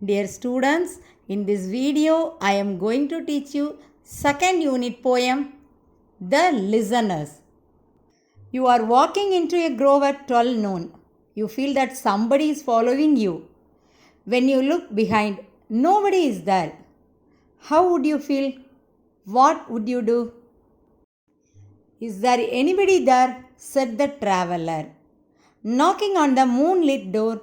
Dear students, in this video I am going to teach you second unit poem, The Listeners. You are walking into a grove at 12 noon. You feel that somebody is following you. When you look behind, nobody is there. How would you feel? What would you do? Is there anybody there? Said the traveler, knocking on the moonlit door.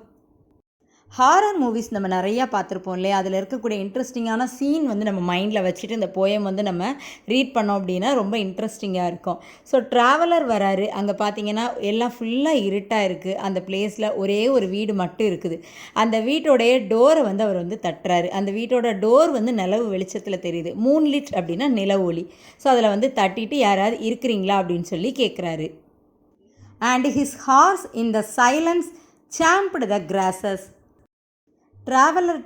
Horror movies நம்ம நிறையா பார்த்துருப்போம் இல்லையா? அதில் இருக்கக்கூடிய இன்ட்ரெஸ்டிங்கான scene வந்து நம்ம மைண்டில் வச்சுட்டு இந்த போயம் வந்து நம்ம ரீட் பண்ணோம் அப்படின்னா ரொம்ப இன்ட்ரெஸ்டிங்காக இருக்கும். ஸோ ட்ராவலர் வராரு. அங்கே பார்த்தீங்கன்னா எல்லாம் ஃபுல்லாக இருட்டாக இருக்குது. அந்த பிளேஸில் ஒரே ஒரு வீடு மட்டும் இருக்குது. அந்த வீட்டோடைய டோரை வந்து அவர் வந்து தட்டுறாரு. அந்த வீட்டோட டோர் வந்து நிலவு வெளிச்சத்தில் தெரியுது. மூன்லிட் அப்படின்னா நிலவு ஒளி. ஸோ அதில் வந்து தட்டிட்டு யாராவது இருக்கிறீங்களா அப்படின்னு சொல்லி கேட்குறாரு. And his horse in the silence champed the grasses.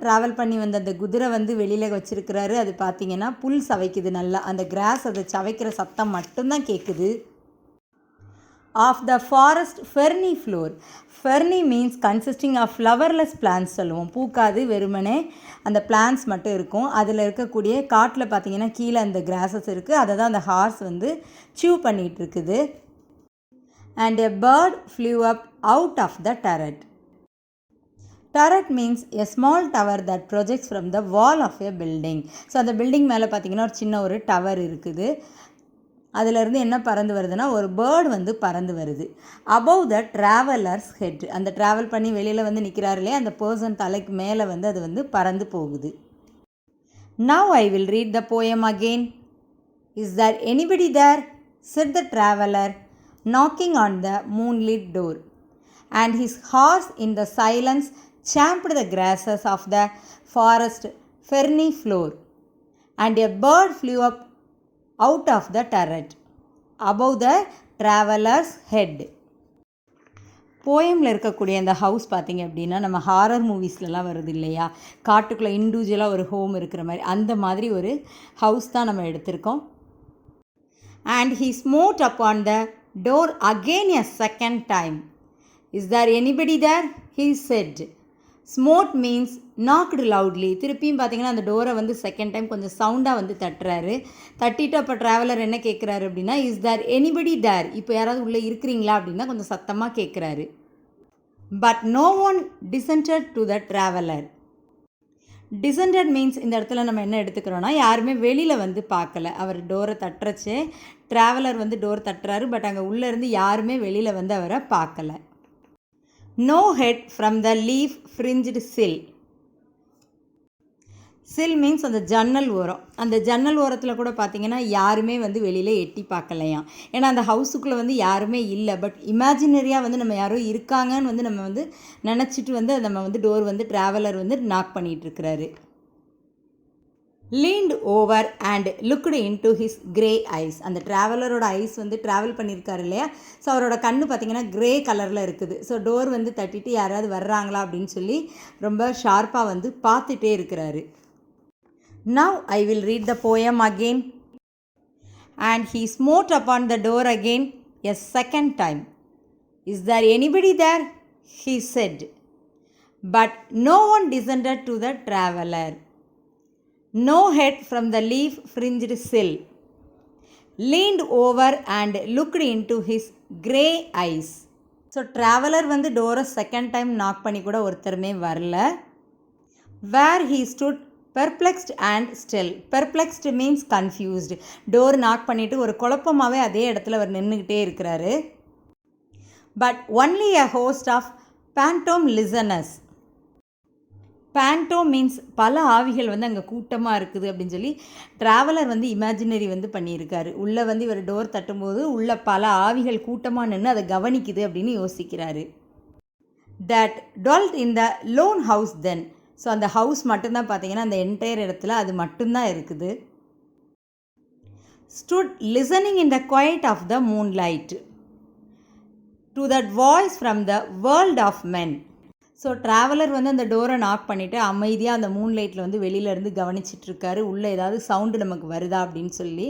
Travel பண்ணி வந்த அந்த குதிரை வந்து வெளியில் வச்சுருக்கிறாரு. அது பார்த்திங்கன்னா புல் சவைக்குது நல்லா. அந்த கிராஸ் அதை சவைக்கிற சத்தம் மட்டும்தான் கேட்குது. Of the forest ferny floor. Ferny means consisting of flowerless plants சொல்லுவோம். பூக்காது, வெறுமனே அந்த பிளான்ஸ் மட்டும் இருக்கும். அதில் இருக்கக்கூடிய காட்டில் பார்த்திங்கன்னா கீழே அந்த கிராஸஸ் இருக்குது. அதை தான் அந்த ஹார்ஸ் வந்து சீவ் பண்ணிகிட்டு இருக்குது. And a bird flew up out of the turret. Turret means a small tower that projects from the wall of a building. So அந்த பில்டிங் மேலே பார்த்தீங்கன்னா ஒரு சின்ன ஒரு டவர் இருக்குது. அதிலேருந்து என்ன பறந்து வருதுன்னா ஒரு பேர்டு வந்து பறந்து வருது. Above the travellers head. அந்த ட்ராவல் பண்ணி வெளியில் வந்து நிற்கிறாரு இல்லையா, அந்த பர்சன் தலைக்கு மேலே வந்து அது வந்து பறந்து போகுது. Now I will read the poem again. Is there anybody there? Said the traveler, knocking on the moonlit door. And his horse in the silence champed the grasses of the forest ferny floor, and a bird flew up out of the turret above the traveler's head. போயமில் இருக்கக்கூடிய அந்த house பார்த்திங்க அப்படின்னா நம்ம horror மூவிஸ்லலாம் வருது இல்லையா, காட்டுக்குள்ளே இண்டிவிஜுவலாக ஒரு ஹோம் இருக்கிற மாதிரி அந்த மாதிரி ஒரு ஹவுஸ் தான் நம்ம எடுத்திருக்கோம். And he smote upon the door again a second time. Is there anybody there? He said. Smote means knocked loudly. திருப்பியும் பார்த்தீங்கன்னா அந்த டோரை வந்து செகண்ட் டைம் கொஞ்சம் சவுண்டாக வந்து தட்டுறாரு. தட்டிட்டு அப்போ ட்ராவலர் என்ன கேட்குறாரு அப்படின்னா, இஸ் தேர் எனிபடி தேர், இப்போ யாராவது உள்ளே இருக்கிறீங்களா அப்படின்னா கொஞ்சம் சத்தமாக கேட்குறாரு. But no one descended to the traveller. Descended means இந்த இடத்துல நம்ம என்ன எடுத்துக்கிறோன்னா, யாருமே வெளியில் வந்து பார்க்கல. அவர் டோரை தட்டுறச்சே ட்ராவலர் வந்து டோர் தட்டுறாரு. பட் அங்கே உள்ளேருந்து யாருமே வெளியில் வந்து அவரை பார்க்கல. No head from the leaf fringed sill. Chill means அந்த ஜன்னல் ஓரம். அந்த ஜன்னல் ஓரத்தில் கூட பார்த்திங்கன்னா யாருமே வந்து வெளியில் எட்டி பார்க்கலையாம். ஏன்னா அந்த ஹவுஸுக்குள்ளே வந்து யாருமே இல்லை. பட் இமேஜினரியாக வந்து நம்ம யாரோ இருக்காங்கன்னு வந்து நம்ம வந்து நினச்சிட்டு வந்து நம்ம வந்து டோர் வந்து ட்ராவலர் வந்து knock பண்ணிகிட்ருக்கிறாரு. leaned over and looked into his grey eyes. அந்த ட்ராவலரோட ஐஸ் வந்து ட்ராவல் பண்ணியிருக்காரு இல்லையா, ஸோ அவரோட கண்ணு பார்த்திங்கன்னா க்ரே கலரில் இருக்குது. ஸோ டோர் வந்து தட்டிட்டு யாராவது வர்றாங்களா அப்படின்னு சொல்லி ரொம்ப ஷார்ப்பாக வந்து பார்த்துட்டே இருக்கிறாரு. Now I will read the poem again. And he smote upon the door again a second time. Is there anybody there? He said. But no one descended to the traveler. No head from the leaf fringed sill. Leaned over and looked into his grey eyes. So traveller வந்து டோரை second time knock பண்ணி கூட ஒருத்தருமே வரல. Where he stood perplexed and still. Perplexed means confused. Door knock பண்ணிவிட்டு ஒரு குழப்பமாகவே அதே இடத்துல அவர் நின்றுக்கிட்டே இருக்கிறாரு. But only a host of phantom listeners. Phantom means பல ஆவிகள் வந்து அங்கே கூட்டமாக இருக்குது அப்படின்னு சொல்லி ட்ராவலர் வந்து இமேஜினரி வந்து பண்ணியிருக்காரு. உள்ளே வந்து இவர் டோர் தட்டும்போது உள்ள பல ஆவிகள் கூட்டமாக நின்று அதை கவனிக்குது அப்படின்னு யோசிக்கிறாரு. That dwelt in the lone house then. So அந்த ஹவுஸ் மட்டும்தான் பார்த்தீங்கன்னா அந்த என்டையர் இடத்துல அது மட்டும்தான் இருக்குது. Stood listening in the quiet of the moonlight to that voice from the world of men. So traveller வந்து அந்த டோரை நாக் பண்ணிவிட்டு அமைதியாக அந்த மூன்லைட்டில் வந்து வெளியிலேருந்து கவனிச்சிட்ருக்காரு. உள்ளே ஏதாவது சவுண்டு நமக்கு வருதா அப்படின்னு சொல்லி.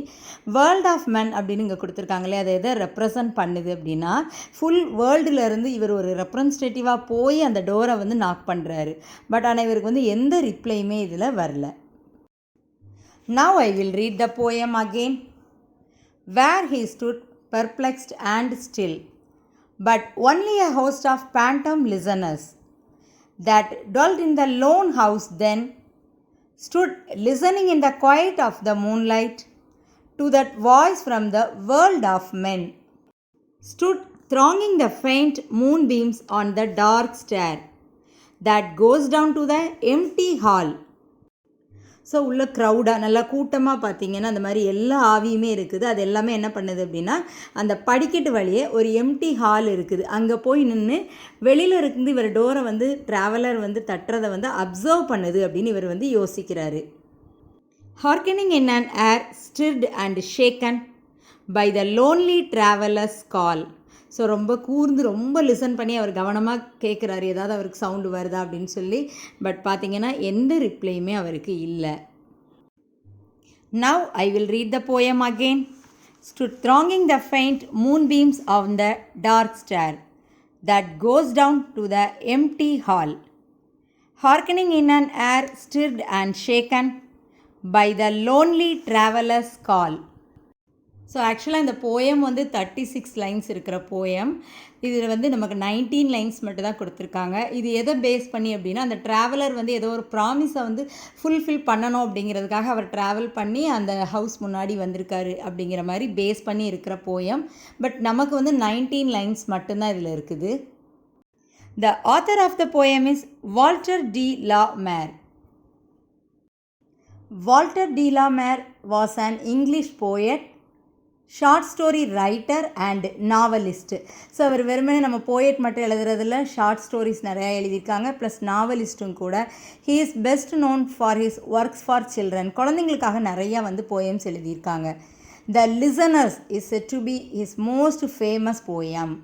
வேர்ல்ட் ஆஃப் men அப்படின்னு இங்கே கொடுத்துருக்காங்களே, அதை எதை ரெப்ரசன்ட் பண்ணுது அப்படின்னா, ஃபுல் வேர்ல்டுலேருந்து இவர் ஒரு ரெப்ரசன்டேட்டிவாக போய் அந்த டோரை வந்து நாக் பண்ணுறாரு. பட் ஆனால் இவருக்கு வந்து எந்த ரிப்ளையுமே இதில் வரல. Now I will read the poem again. Where he stood perplexed and still, but only a host of phantom listeners that dwelt in the lone house then stood listening in the quiet of the moonlight to that voice from the world of men, stood thronging the faint moonbeams on the dark stair that goes down to the empty hall. So உள்ள க்ரௌடாக நல்லா கூட்டமாக பார்த்தீங்கன்னா அந்த மாதிரி எல்லா ஆவியுமே இருக்குது. அது எல்லாமே என்ன பண்ணுது அப்படின்னா, அந்த படிக்கட்டு வழியே ஒரு எம்டி ஹால் இருக்குது. அங்கே போய் நின்று வெளியில் இருந்து இவர் டோரை வந்து ட்ராவலர் வந்து தட்டுறதை வந்து அப்சர்வ் பண்ணுது அப்படின்னு இவர் வந்து யோசிக்கிறாரு. Hearkening in an air stirred and shaken by the lonely traveler's call. So ரொம்ப கூர்ந்து ரொம்ப லிசன் பண்ணி அவர் கவனமாக கேட்குறாரு, ஏதாவது அவருக்கு சவுண்டு வருதா அப்படின்னு சொல்லி. பட் பார்த்தீங்கன்னா எந்த ரிப்ளையுமே அவருக்கு இல்லை. Now I will read the poem again. Stood thronging the faint moonbeams on the dark stair that goes down to the empty hall. Hearkening in an air stirred and shaken by the lonely traveler's call. So ஆக்சுவலாக இந்த poem வந்து 36 lines இருக்கிற poem. இதில் வந்து நமக்கு 19 lines மட்டும் தான் கொடுத்துருக்காங்க. இது எதை பேஸ் பண்ணி அப்படின்னா, அந்த ட்ராவலர் வந்து ஏதோ ஒரு ப்ராமிஸை வந்து ஃபுல்ஃபில் பண்ணணும் அப்படிங்கிறதுக்காக அவர் ட்ராவல் பண்ணி அந்த ஹவுஸ் முன்னாடி வந்திருக்காரு அப்படிங்கிற மாதிரி பேஸ் பண்ணி இருக்கிற போயம். பட் நமக்கு வந்து 19 லைன்ஸ் மட்டும்தான் இதில் இருக்குது. The author of the poem is Walter de la Mare. Walter de la Mare was an English poet, short story writer and novelist. So அவர் வெறுமனே நம்ம போயட் மட்டும் எழுதுறதில்ல, ஷார்ட் ஸ்டோரிஸ் நிறையா எழுதியிருக்காங்க, ப்ளஸ் நாவலிஸ்ட்டும் கூட. He is best known for his works for children. குழந்தைங்களுக்காக நிறையா வந்து போயம்ஸ் எழுதியிருக்காங்க. The listeners is set to be his most famous poem.